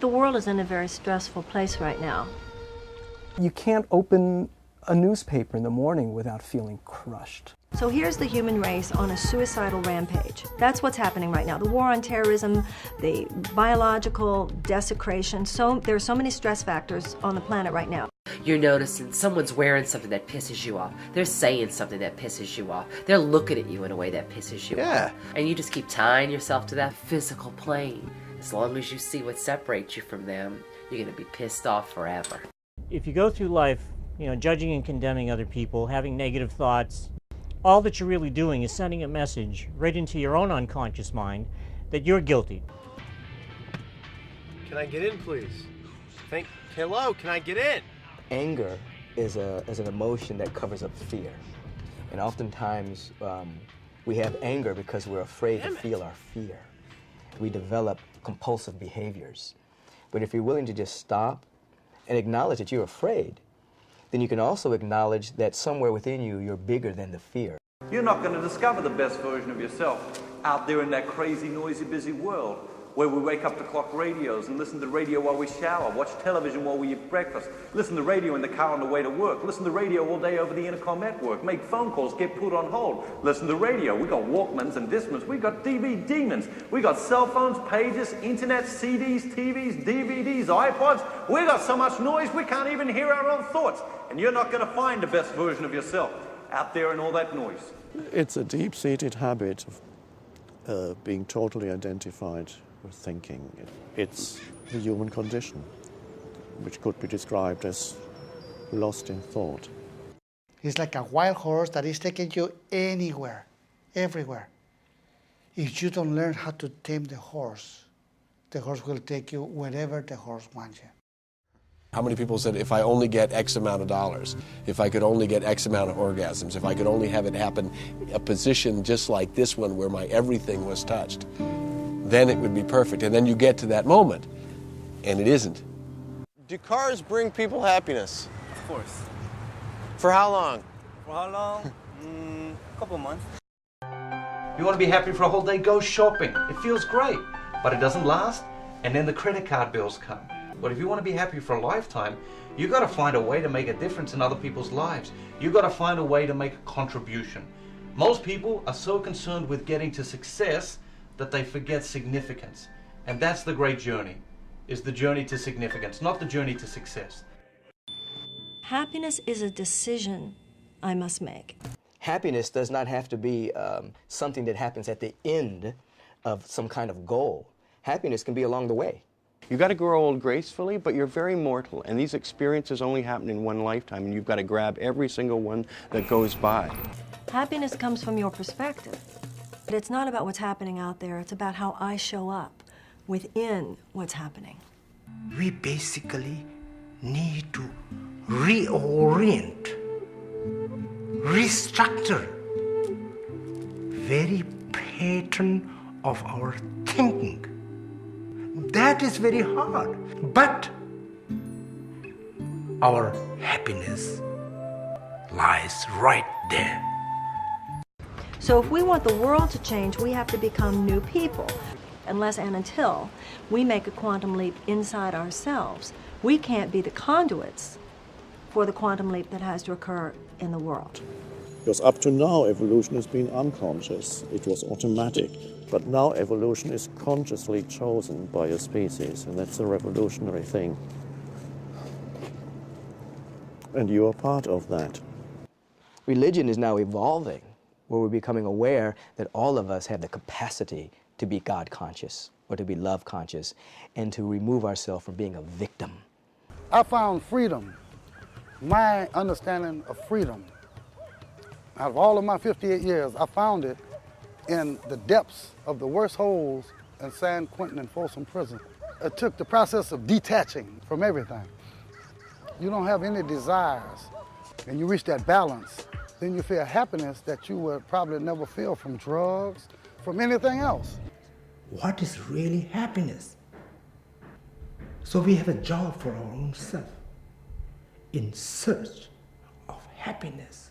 The world is in a very stressful place right now. You can't open a newspaper in the morning without feeling crushed. So here's the human race on a suicidal rampage. That's what's happening right now. The war on terrorism, the biological desecration. There are so many stress factors on the planet right now. You're noticing someone's wearing something that pisses you off. They're saying something that pisses you off. They're looking at you in a way that pisses you off. And you just keep tying yourself to that physical plane. As long as you see what separates you from them, you're going to be pissed off forever. If you go through life, judging and condemning other people, having negative thoughts, all that you're really doing is sending a message right into your own unconscious mind that you're guilty. Can I get in, please? Hello, can I get in? Anger is an emotion that covers up fear. And oftentimes we have anger because we're afraid to feel our fear. We develop compulsive behaviors. But if you're willing to just stop and acknowledge that you're afraid, then you can also acknowledge that somewhere within you, you're bigger than the fear. You're not going to discover the best version of yourself out there in that crazy, noisy, busy world where we wake up to clock radios and listen to radio while we shower, watch television while we eat breakfast, listen to radio in the car on the way to work, listen to radio all day over the intercom at work, make phone calls, get put on hold, listen to radio. We got Walkmans and Discmans, we got DVD demons, we got cell phones, pages, internet, CDs, TVs, DVDs, iPods. We got so much noise we can't even hear our own thoughts. And you're not going to find the best version of yourself out there in all that noise. It's a deep-seated habit of being totally identified with thinking. It's the human condition, which could be described as lost in thought. It's like a wild horse that is taking you anywhere, everywhere. If you don't learn how to tame the horse will take you wherever the horse wants you. How many people said, if I only get X amount of dollars, if I could only get X amount of orgasms, if I could only have it happen, a position just like this one where my everything was touched, then it would be perfect. And then you get to that moment, and it isn't. Do cars bring people happiness? Of course. For how long? For how long? A couple months. You want to be happy for a whole day? Go shopping. It feels great, but it doesn't last, and then the credit card bills come. But if you want to be happy for a lifetime, you've got to find a way to make a difference in other people's lives. You've got to find a way to make a contribution. Most people are so concerned with getting to success that they forget significance. And that's the great journey, is the journey to significance, not the journey to success. Happiness is a decision I must make. Happiness does not have to be something that happens at the end of some kind of goal. Happiness can be along the way. You've got to grow old gracefully, but you're very mortal, and these experiences only happen in one lifetime, and you've got to grab every single one that goes by. Happiness comes from your perspective. But it's not about what's happening out there, it's about how I show up within what's happening. We basically need to reorient, restructure very pattern of our thinking. That is very hard, but our happiness lies right there. So if we want the world to change, we have to become new people. Unless and until we make a quantum leap inside ourselves, we can't be the conduits for the quantum leap that has to occur in the world. Because up to now, evolution has been unconscious. It was automatic. But now evolution is consciously chosen by a species, and that's a revolutionary thing. And you are part of that. Religion is now evolving, where we're becoming aware that all of us have the capacity to be God conscious or to be love conscious and to remove ourselves from being a victim. I found freedom, my understanding of freedom. Out of all of my 58 years, I found it in the depths of the worst holes in San Quentin and Folsom Prison. It took the process of detaching from everything. You don't have any desires, and you reach that balance, then you feel happiness that you would probably never feel from drugs, from anything else. What is really happiness? So we have a job for our own self in search of happiness.